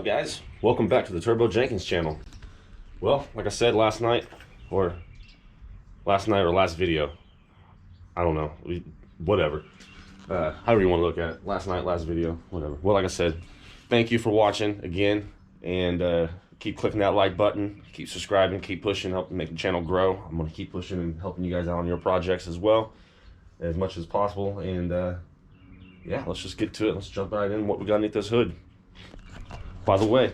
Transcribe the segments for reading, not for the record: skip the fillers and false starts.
up, guys? Welcome back to the Turbo Jenkins channel. Well, like I said last night or last video, I don't know, whatever, however you want to look at it, last night, last video, whatever. Well, like I said, thank you for watching again, and keep clicking that like button, keep subscribing, keep pushing, helping make the channel grow. I'm going to keep pushing and helping you guys out on your projects as well, as much as possible. And yeah, let's just get to it. Let's jump right in what we got underneath this hood. By the way,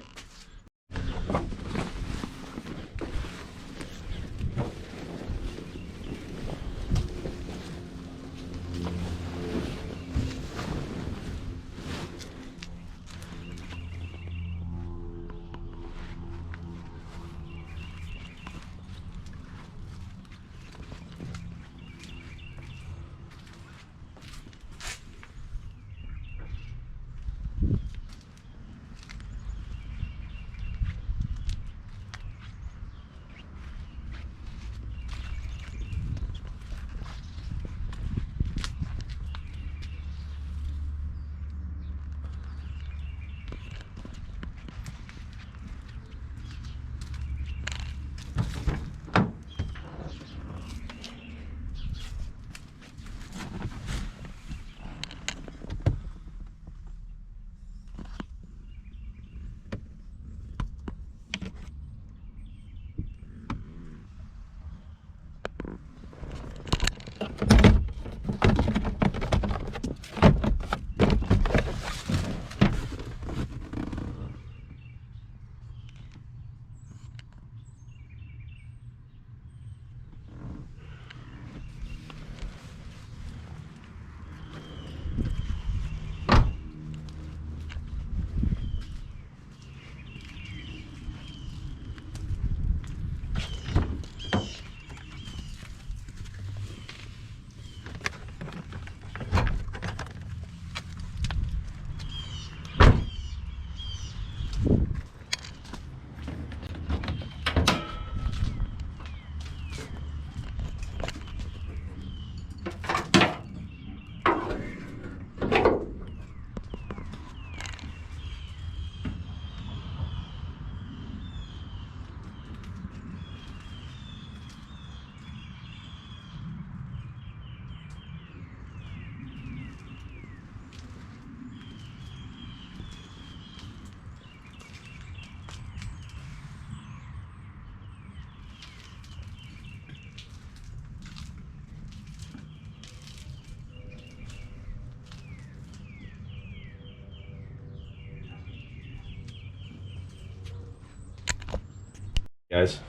guys,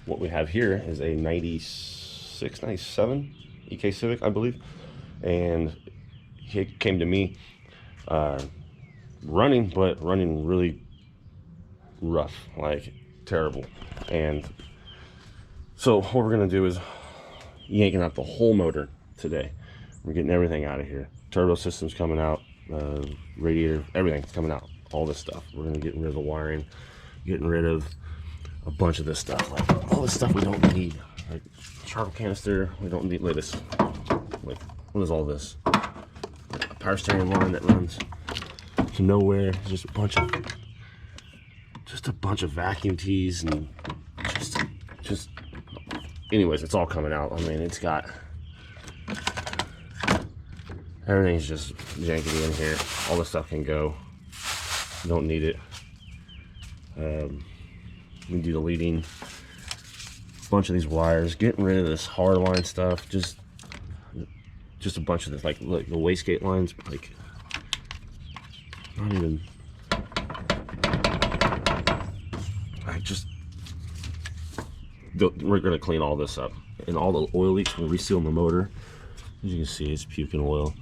what we have here is a 96, 97 EK Civic, I believe, and he came to me running, but running really rough, like terrible. And so what we're gonna do is yanking out the whole motor today. We're getting everything out of here. Turbo system's coming out, radiator, everything's coming out, all this stuff. We're gonna get rid of the wiring, getting rid of a bunch of this stuff, like all this stuff we don't need, like charcoal canister, we don't need. Like this, like what is all this? Like a power steering line that runs to nowhere. Just a bunch of vacuum tees and just anyways, it's all coming out. I mean, it's got everything's just janky in here. All this stuff can go. You don't need it. We can do the leading, a bunch of these wires, getting rid of this hard line stuff, just a bunch of this, like the wastegate lines, like not even, we're gonna clean all this up, and all the oil leaks, we're resealing the motor. As you can see, it's puking oil.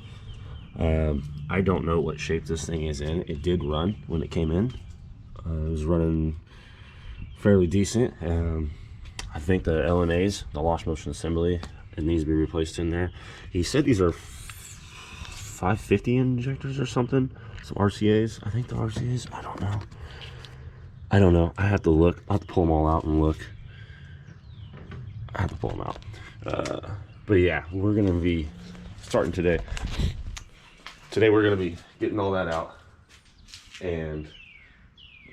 I don't know what shape this thing is in. It did run when it came in. It was running fairly decent. I think the LNAs, the launch motion assembly, it needs to be replaced in there. He said these are 550 injectors or something, some RCAs. I think the RCAs, I don't know. I have to look. I have to pull them all out and look. I have to pull them out. But yeah, we're gonna be starting today. Today we're gonna be getting all that out and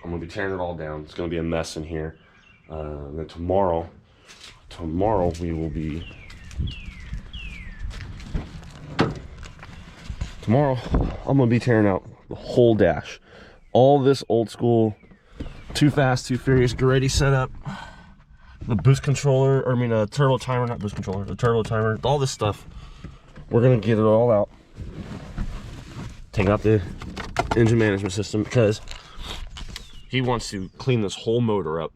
I'm gonna be tearing it all down. It's gonna be a mess in here. And then tomorrow we will be. Tomorrow, I'm gonna be tearing out the whole dash. All this old school, Too Fast, Too Furious, Goretti setup. The boost controller, or I mean a turbo timer, not boost controller, the turbo timer, all this stuff. We're gonna get it all out. Take out the engine management system because he wants to clean this whole motor up,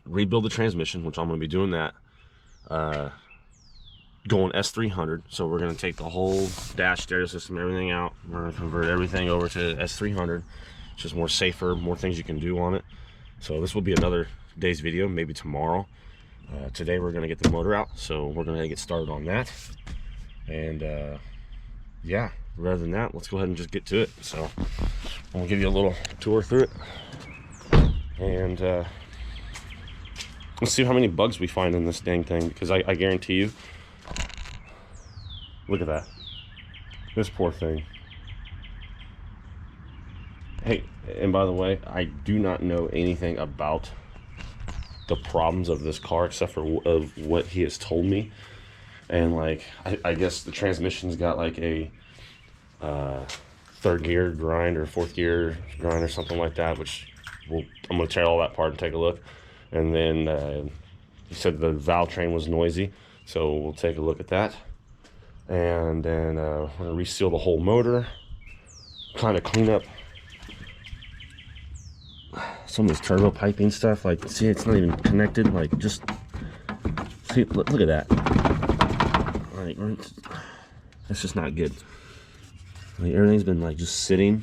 rebuild the transmission, which I'm gonna be doing that. Going S300, so we're gonna take the whole dash stereo system, everything out. We're gonna convert everything over to S300. It's just more safer, more things you can do on it. So this will be another day's video, maybe tomorrow. Today we're gonna get the motor out, so we're gonna get started on that. And yeah, rather than that, let's go ahead and just get to it. So I'll give you a little tour through it, and let's see how many bugs we find in this dang thing, because I guarantee you, look at that, this poor thing. Hey, and by the way, I do not know anything about the problems of this car except for of what he has told me. And like, I guess the transmission's got like a third gear grind or fourth gear grind or something like that, which I'm gonna tear all that apart and take a look. And then he said the valve train was noisy, so we'll take a look at that. And then we're gonna reseal the whole motor, kind of clean up some of this turbo piping stuff. Like, see, it's not even connected. Like, just see, look at that. Like, that's just not good. Like, everything's been like just sitting.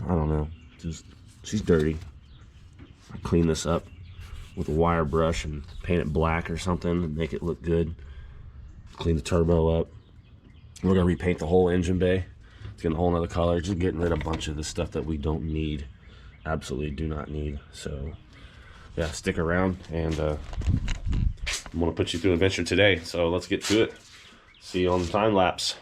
I don't know. Just, she's dirty. I clean this up with a wire brush and paint it black or something and make it look good. Clean the turbo up. We're gonna repaint the whole engine bay. It's getting a whole nother color. Just getting rid of a bunch of the stuff that we don't need. Absolutely do not need. So yeah, stick around, and I'm gonna put you through an adventure today. So let's get to it. See you on the time lapse.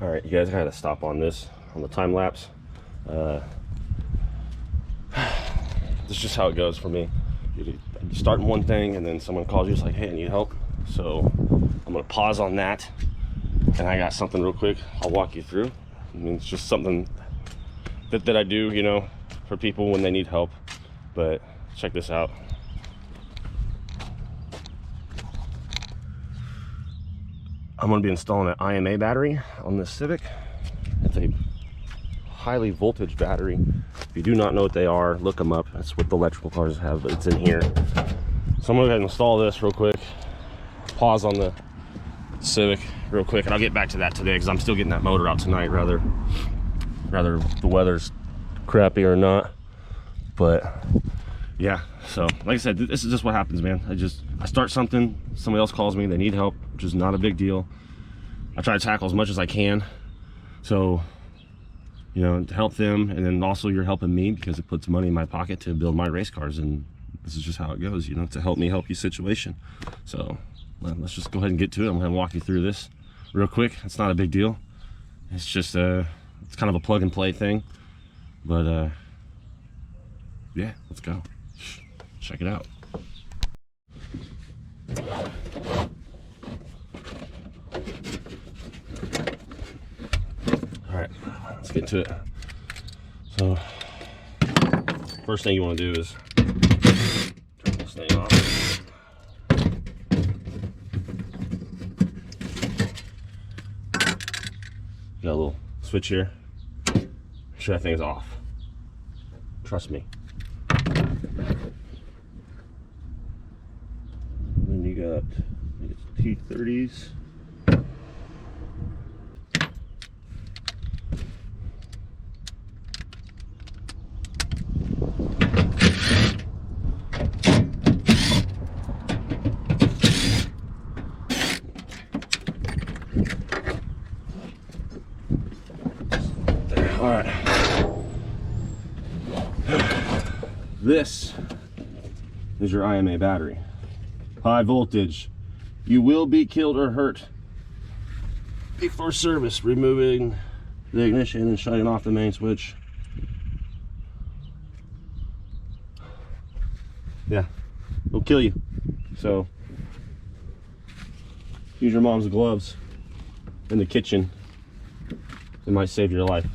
All right, you guys gotta stop on this, on the time lapse. This is just how it goes for me. You start one thing and then someone calls you, it's like, hey, I need help. So I'm gonna pause on that, and I got something real quick I'll walk you through. I mean, it's just something that I do, you know, for people when they need help. But check this out. I'm going to be installing an IMA battery on this Civic. It's a highly voltage battery. If you do not know what they are, look them up. That's what the electrical cars have, but it's in here. So I'm going to go ahead and install this real quick. Pause on the Civic real quick, and I'll get back to that today because I'm still getting that motor out tonight, rather the weather's crappy or not. But yeah, so like I said, this is just what happens, man. I start something, somebody else calls me, they need help, which is not a big deal. I try to tackle as much as I can, so you know, to help them, and then also you're helping me because it puts money in my pocket to build my race cars, and this is just how it goes, you know. It's a help me help you situation. So well, let's just go ahead and get to it. I'm gonna walk you through this real quick. It's not a big deal. It's just it's kind of a plug and play thing, but yeah, let's go. Check it out. All right, let's get to it. So first thing you want to do is turn this thing off. Got a little switch here. Make sure that thing's off. Trust me. Then you got, I think it's T30s. All right. This is your IMA battery. High voltage. You will be killed or hurt before service. Removing the ignition and shutting off the main switch. Yeah, it'll kill you. So use your mom's gloves in the kitchen. It might save your life.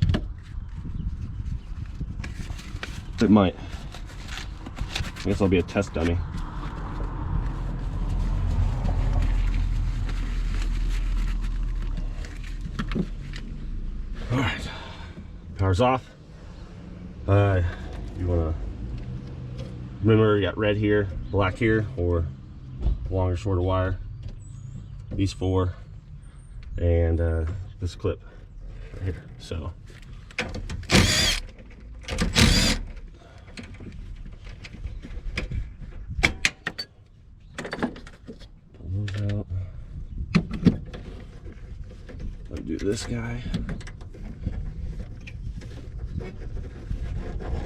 It might. I guess I'll be a test dummy. All right, power's off. You wanna remember, you got red here, black here, or longer, shorter wire. These four, and this clip right here. So out. Undo this guy.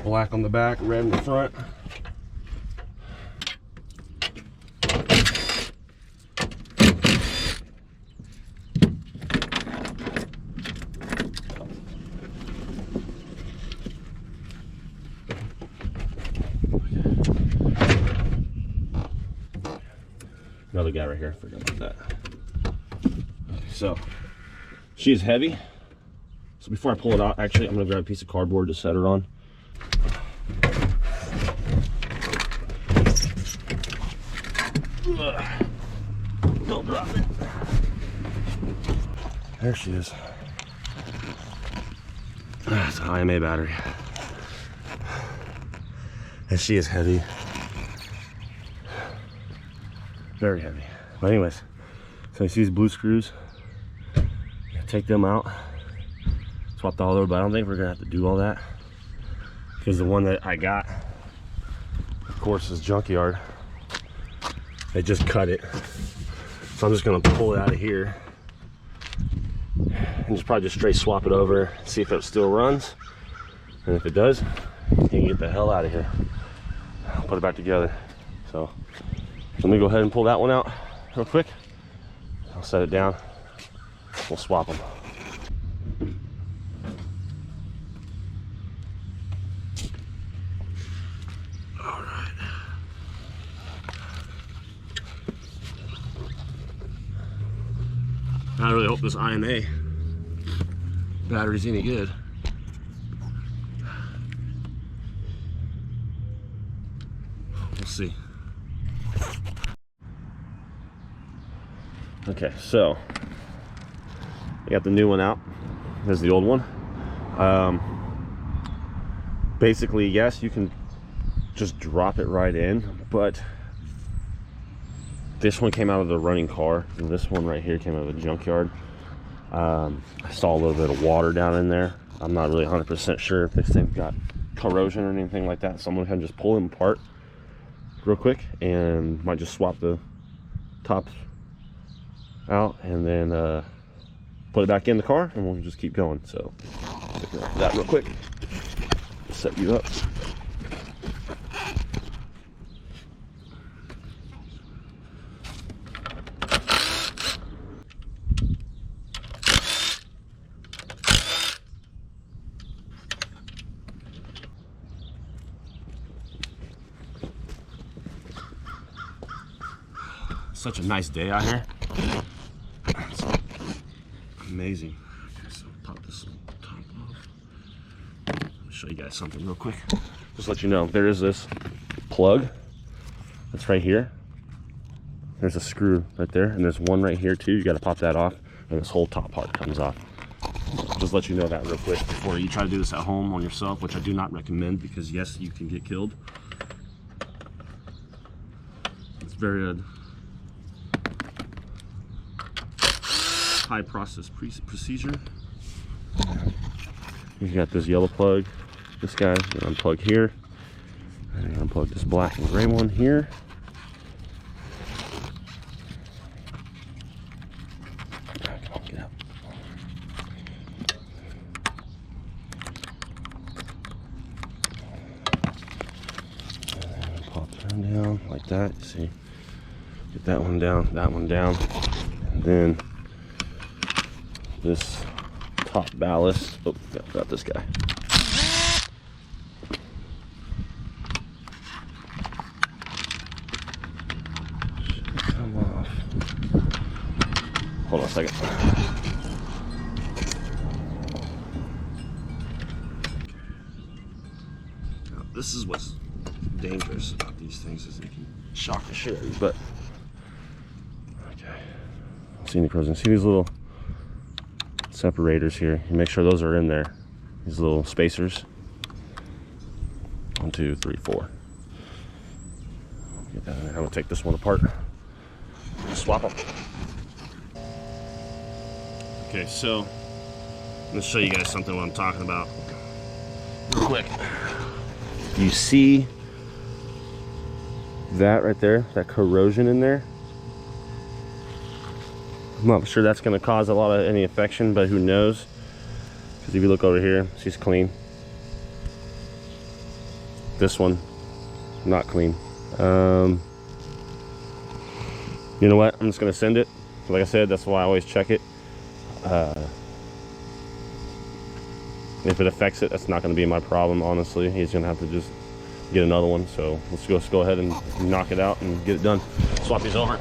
Black on the back, red in the front. Another guy right here, forgot about that. Okay, so she is heavy, so before I pull it out, actually I'm gonna grab a piece of cardboard to set her on. Don't drop it. There she is. It's an IMA battery, and she is heavy. Very heavy. But anyways, so you see these blue screws, take them out, swap all over, but I don't think we're gonna have to do all that because the one that I got, of course, is junkyard. They just cut it, so I'm just gonna pull it out of here and just probably just straight swap it over, see if it still runs, and if it does, you can get the hell out of here. I'll put it back together. So let me go ahead and pull that one out real quick. I'll set it down. We'll swap them. All right. I really hope this IMA battery's any good. We'll see. Okay, so I got the new one out. There's the old one. Basically, yes, you can just drop it right in, but This one came out of the running car, and this one right here came out of a junkyard. I saw a little bit of water down in there. I'm not really 100% sure if this thing got corrosion or anything like that, so I'm gonna kind of just pull them apart real quick and might just swap the tops out and then put it back in the car, and we'll just keep going. So that real quick, set you up. Such a nice day out here. It's amazing. Okay, so pop this top off. Let me show you guys something real quick. Just let you know, there is this plug that's right here. There's a screw right there, and there's one right here too. You got to pop that off, and this whole top part comes off. Just let you know that real quick before you try to do this at home on yourself, which I do not recommend, because yes, you can get killed. It's very high process procedure. You got this yellow plug, this guy, and unplug here, and unplug this black and gray one here. Come on, get out. And then pop them down like that. You see, get that one down, and then this top ballast. Oh, got this guy. Should come off. Hold on a second. Now, this is what's dangerous about these things, is they can shock the shit out of you. But okay, see any corrosion? See these little separators here? You make sure those are in there. These little spacers. 1, 2, 3, 4. Get that in there. I'm gonna take this one apart. Swap them. Okay, so I'm gonna show you guys something what I'm talking about real quick. You see that right there? That corrosion in there? I'm not sure that's going to cause a lot of any infection, but who knows? Because if you look over here, she's clean. This one, not clean. You know what? I'm just going to send it. Like I said, that's why I always check it. If it affects it, that's not going to be my problem, honestly. He's going to have to just get another one. So let's go ahead and knock it out and get it done. Swap these over.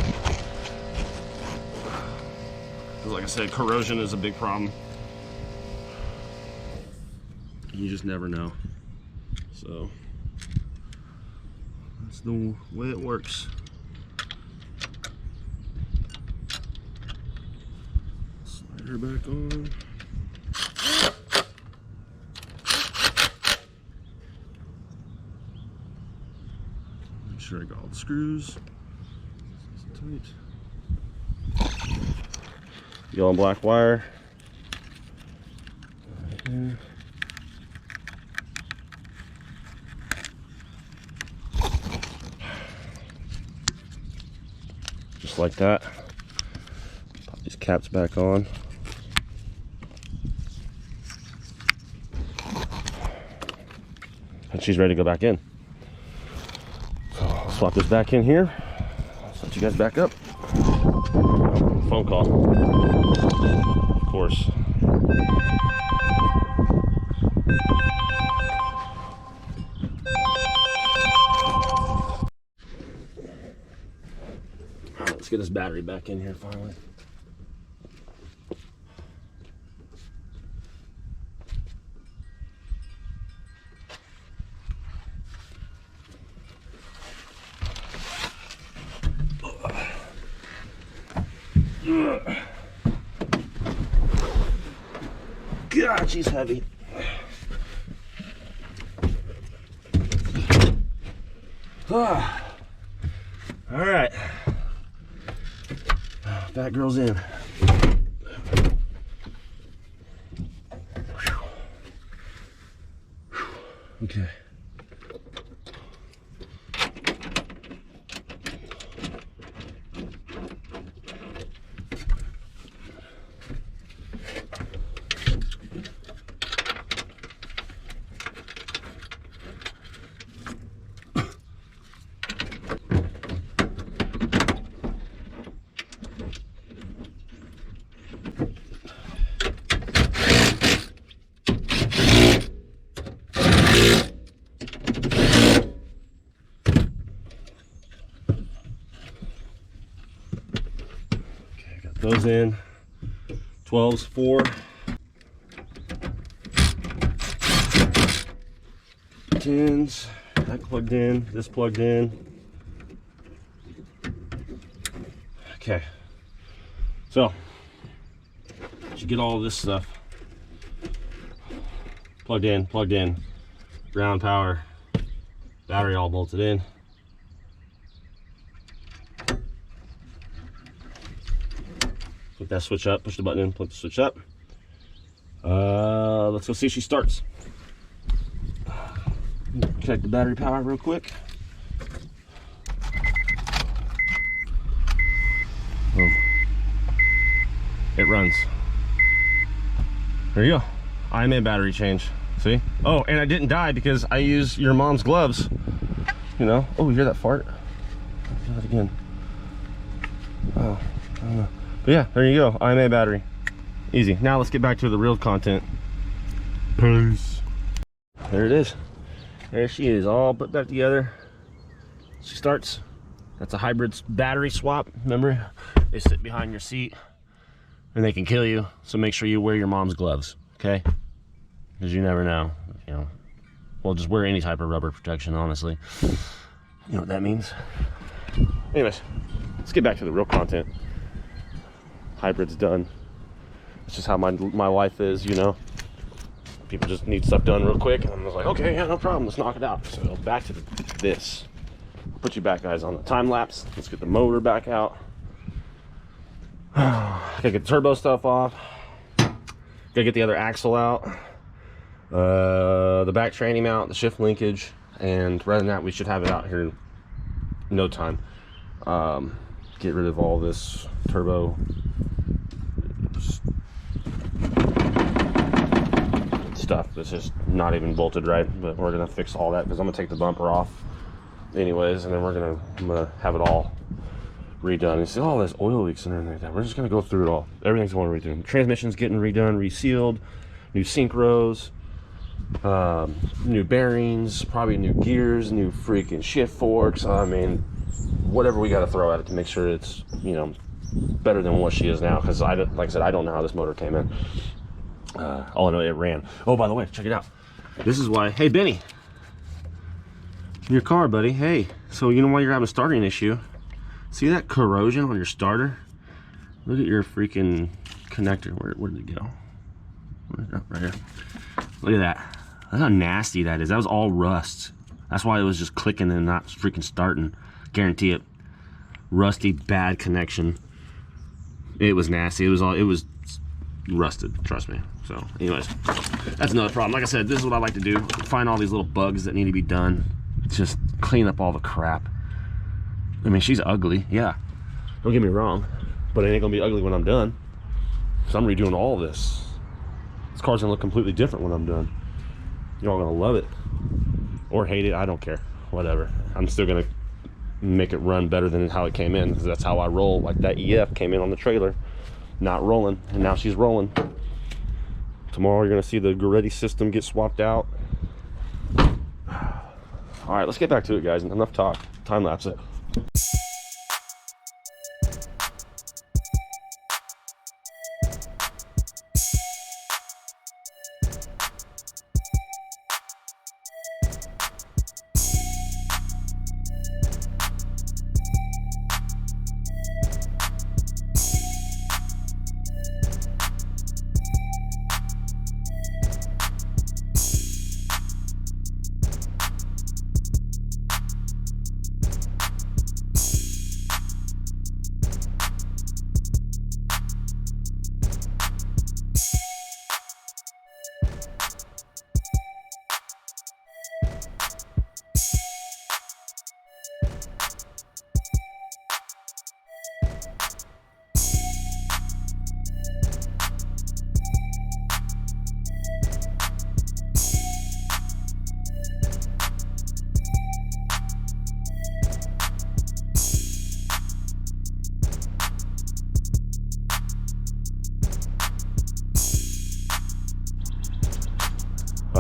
Like I said, corrosion is a big problem. You just never know. So that's the way it works. Slide her back on. Make sure I got all the screws. Tight. Yellow and black wire. Right here. Just like that. Pop these caps back on. And she's ready to go back in. So I'll swap this back in here. I'll set you guys back up. Phone call. Of course. Alright, let's get this battery back in here finally. God, she's heavy. All right. That girl's in. Okay. Those in. 12s, 4. 10s. That plugged in. This plugged in. Okay. So, you get all of this stuff plugged in. Ground power. Battery all bolted in. Put that switch up, push the button in, put the switch up. Let's go see if she starts. Connect the battery power real quick. Boom. It runs. There you go. IMA battery change. See? Oh, and I didn't die because I used your mom's gloves. You know? Oh, you hear that fart? Do that again. Oh, I don't know. But yeah, there you go. IMA battery. Easy. Now let's get back to the real content. Peace. There it is. There she is, all put back together. She starts. That's a hybrid battery swap. Remember, they sit behind your seat and they can kill you. So make sure you wear your mom's gloves, okay? Because you never know, you know. Well, just wear any type of rubber protection, honestly. You know what that means. Anyways, let's get back to the real content. Hybrid's done. It's just how my life is, you know. People just need stuff done real quick, and I'm just like, okay, yeah, no problem, let's knock it out. So back to this. I'll put you back, guys, on the time lapse. Let's get the motor back out. Gotta get the turbo stuff off. Gotta get the other axle out. The back tranny mount, the shift linkage, and rather than that, we should have it out here in no time. Get rid of all this turbo stuff that's just not even bolted right, but we're gonna fix all that because I'm gonna take the bumper off anyways, and then I'm gonna have it all redone. You see all this oil leaks and everything like that. We're just gonna go through it all. Everything's going redone. Transmission's getting redone, resealed, new synchros, new bearings, probably new gears, new freaking shift forks. I mean, whatever we got to throw at it to make sure it's, you know, better than what she is now, because like I said, I don't know how this motor came in. All I know, it ran. Oh, by the way, check it out. This is why. Hey, Benny, your car, buddy. Hey, so you know why you're having a starting issue? See that corrosion on your starter? Look at your freaking connector. Where did it go? Right here. Look at that. Look how nasty that is. That was all rust. That's why it was just clicking and not freaking starting. Guarantee it. Rusty, bad connection. It was nasty. It was rusted, trust me. So anyways, that's another problem. Like I said, this is what I like to do. Find all these little bugs that need to be done. Just clean up all the crap. I mean, she's ugly, yeah. Don't get me wrong, but it ain't gonna be ugly when I'm done. So I'm redoing all this. This car's gonna look completely different when I'm done. You're all gonna love it or hate it. I don't care. Whatever. I'm still gonna make it run better than how it came in, because that's how I roll. Like that EF came in on the trailer, not rolling, and now she's rolling. Tomorrow you're gonna see the Goretti system get swapped out. All right, let's get back to it, guys. Enough talk. Time lapse it.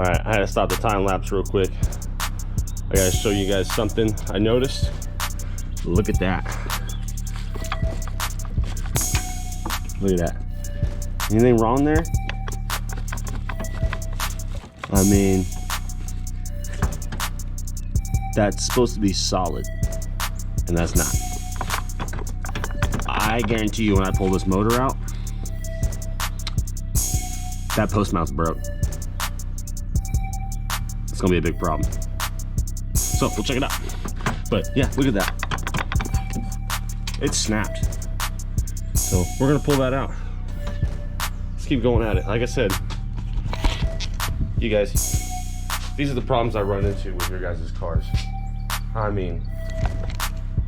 All right, I had to stop the time lapse real quick. I gotta show you guys something I noticed. Look at that. Look at that. Anything wrong there? I mean, that's supposed to be solid, and that's not. I guarantee you when I pull this motor out, that post mount's broke. It's gonna be a big problem. So we'll check it out. But yeah, look at that. It's snapped. So we're gonna pull that out. Let's keep going at it. Like I said, you guys, these are the problems I run into with your guys' cars. I mean,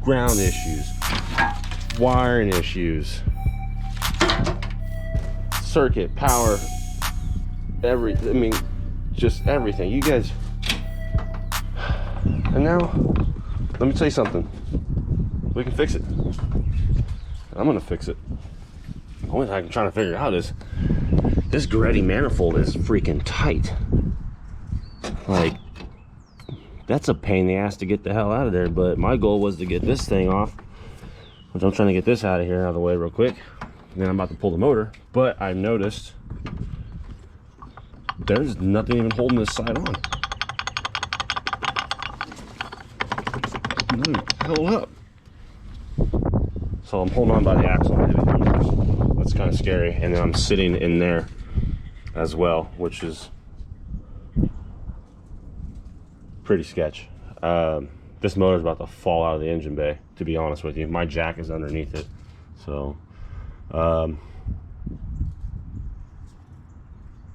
ground issues, wiring issues, circuit, power, I mean, just everything. You guys, and now, let me tell you something. We can fix it. I'm gonna fix it. The only thing I'm trying to figure out is this Greddy manifold is freaking tight. Like, that's a pain in the ass to get the hell out of there, but my goal was to get this thing off, which I'm trying to get this out of the way real quick. And then I'm about to pull the motor, but I noticed there's nothing even holding this side on. Hell up. So I'm holding on by the axle. That's kind of scary. And then I'm sitting in there as well, which is pretty sketch. This motor's about to fall out of the engine bay, to be honest with you. My jack is underneath it. So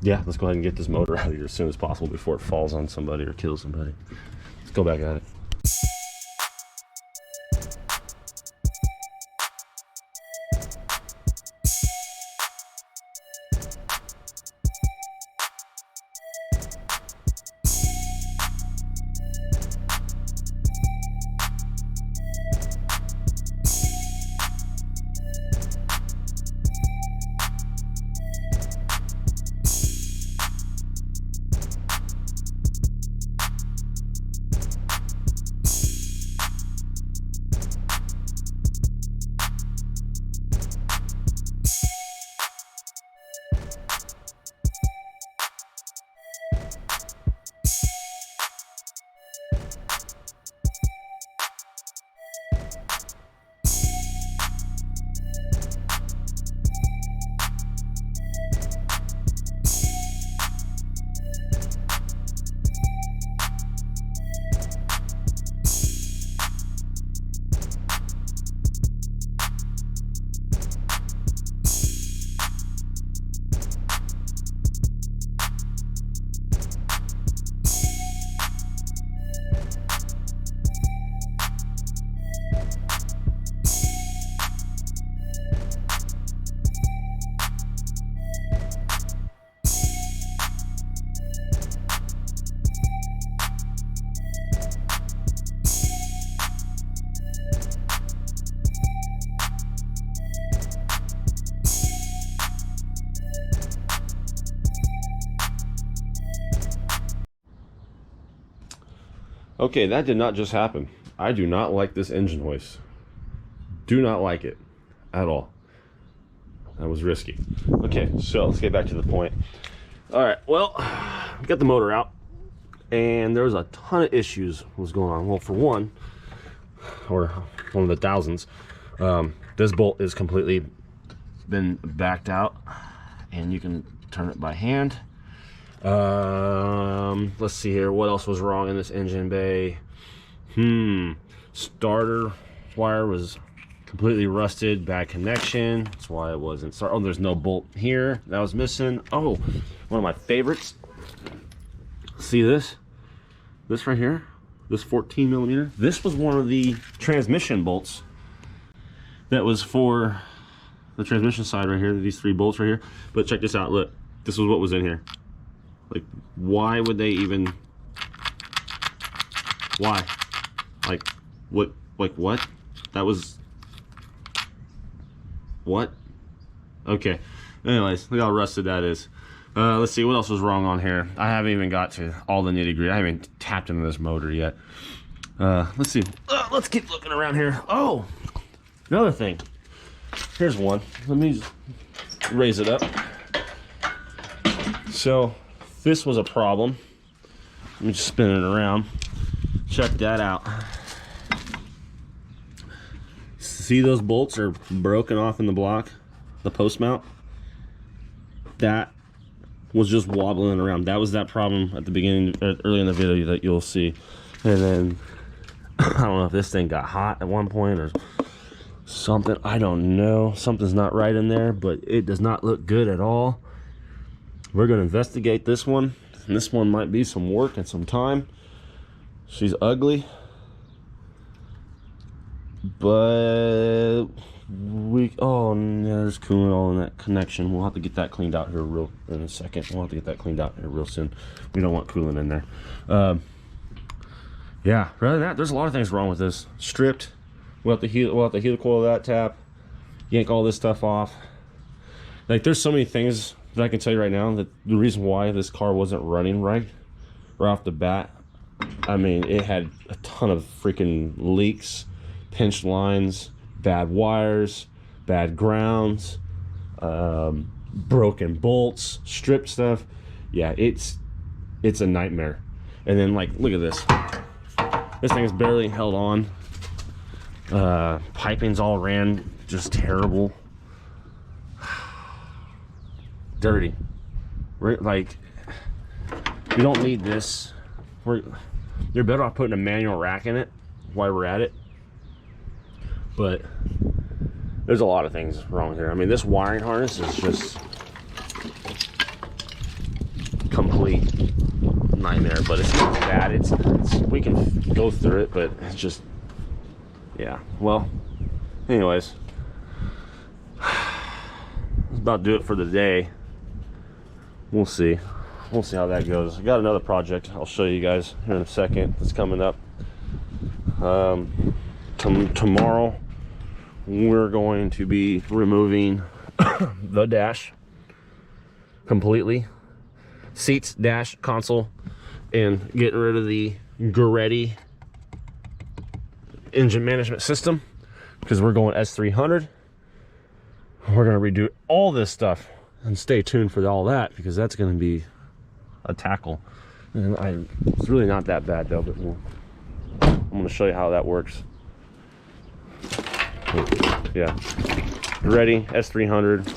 yeah, let's go ahead and get this motor out of here as soon as possible before it falls on somebody or kills somebody. Let's go back at it. Okay, that did not just happen. I do not like this engine hoist. Do not like it at all. That was risky. Okay, so let's get back to the point. All right, well, we got the motor out, and there was a ton of issues was going on. Well, for one, or one of the thousands, this bolt is completely been backed out, and you can turn it by hand. Let's see here, what else was wrong in this engine bay? Starter wire was completely rusted, bad connection. That's why it wasn't start. Oh, there's no bolt here that was missing. Oh, one of my favorites. See this right here, this 14 millimeter. This was one of the transmission bolts that was for the transmission side right here, these three bolts right here. But check this out, look, this was what was in here. Like, why would they even, why? Like, what, what? That was, what? Okay, anyways, look how rusted that is. Let's see what else was wrong on here. I haven't even got to all the nitty-gritty. I haven't tapped into this motor yet. Let's see. Let's keep looking around here. Oh, another thing. Here's one. Let me just raise it up. So this was a problem. Let me just spin it around. Check that out. See, those bolts are broken off in the block, the post mount. That was just wobbling around. That was that problem at the beginning, early in the video that you'll see. And then I don't know if this thing got hot at one point or something. I don't know. Something's not right in there, but it does not look good at all. We're going to investigate this one. And this one might be some work and some time. She's ugly, but oh, there's coolant all in that connection. We'll have to get that cleaned out here in a second. We'll have to get that cleaned out here real soon. We don't want coolant in there. Yeah, rather than that, there's a lot of things wrong with this. Stripped. We'll have to heal the coil of that tap, yank all this stuff off. Like, there's so many things that I can tell you right now that the reason why this car wasn't running right off the bat. I mean, it had a ton of freaking leaks, pinched lines, bad wires, bad grounds, broken bolts, stripped stuff. Yeah, it's a nightmare. And then, like, look at this. This thing is barely held on. Piping's all ran just terrible. Dirty. Like, you don't need this. You're better off putting a manual rack in it while we're at it. But there's a lot of things wrong here. I mean, this wiring harness is just complete nightmare, but it's not bad. It's we can go through it, but it's just, yeah. Well, anyways, that's about do it for the day. We'll see how that goes. I got another project I'll show you guys here in a second that's coming up. Tomorrow we're going to be removing the dash completely, seats, dash, console, and getting rid of the Goretti engine management system, because we're going S300. We're going to redo all this stuff, and stay tuned for all that, because that's going to be a tackle. And it's really not that bad though, but I'm going to show you how that works. Yeah, ready, S300,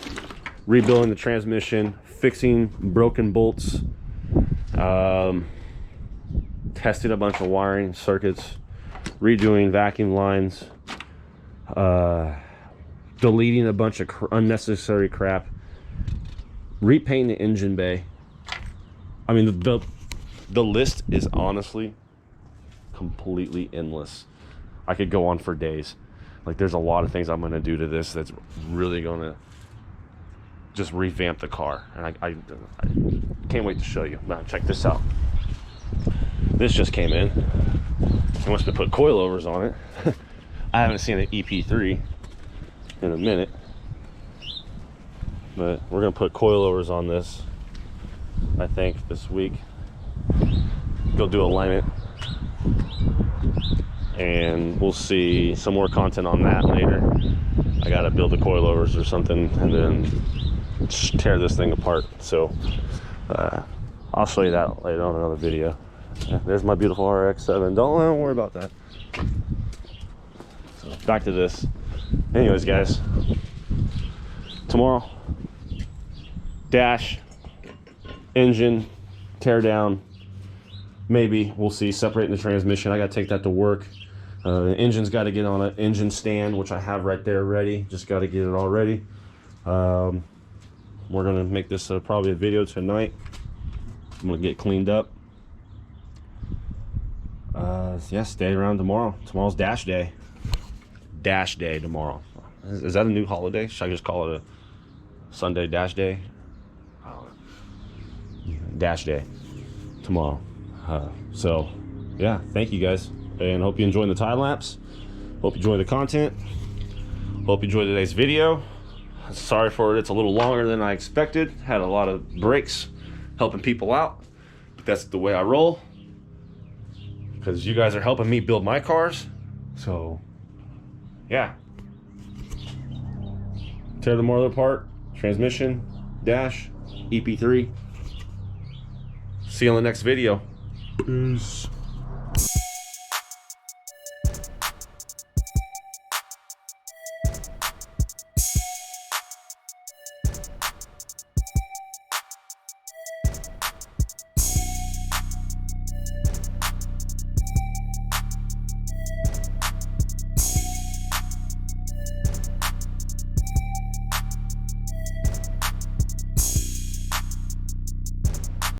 rebuilding the transmission, fixing broken bolts, testing a bunch of wiring circuits, redoing vacuum lines, deleting a bunch of unnecessary crap, repainting the engine bay. I mean, the list is honestly completely endless. I could go on for days. Like, there's a lot of things I'm going to do to this that's really going to just revamp the car. And I can't wait to show you. Now, check this out. This just came in. He wants to put coilovers on it. I haven't seen an EP3 in a minute. But we're going to put coilovers on this, I think, this week. Go do alignment. And we'll see some more content on that later. I gotta build the coilovers or something and then tear this thing apart. So I'll show you that later on another video. There's my beautiful RX-7. Don't worry about that. So back to this. Anyways, guys, tomorrow, dash, engine, tear down. Maybe we'll see, separating the transmission. I gotta take that to work. The engine's got to get on an engine stand, which I have right there ready. Just got to get it all ready. We're gonna make this probably a video tonight. I'm gonna get cleaned up. Yeah, stay around tomorrow. Tomorrow's dash day. Dash day tomorrow. Is that a new holiday? Should I just call it a Sunday dash day? Dash day tomorrow. So yeah, thank you guys, and hope you enjoyed the time lapse. Hope you enjoy the content. Hope you enjoyed today's video. Sorry for it, it's a little longer than I expected. Had a lot of breaks helping people out. But that's the way I roll, because you guys are helping me build my cars. So yeah, tear the motor apart, transmission, dash, EP3. See you on the next video. Peace.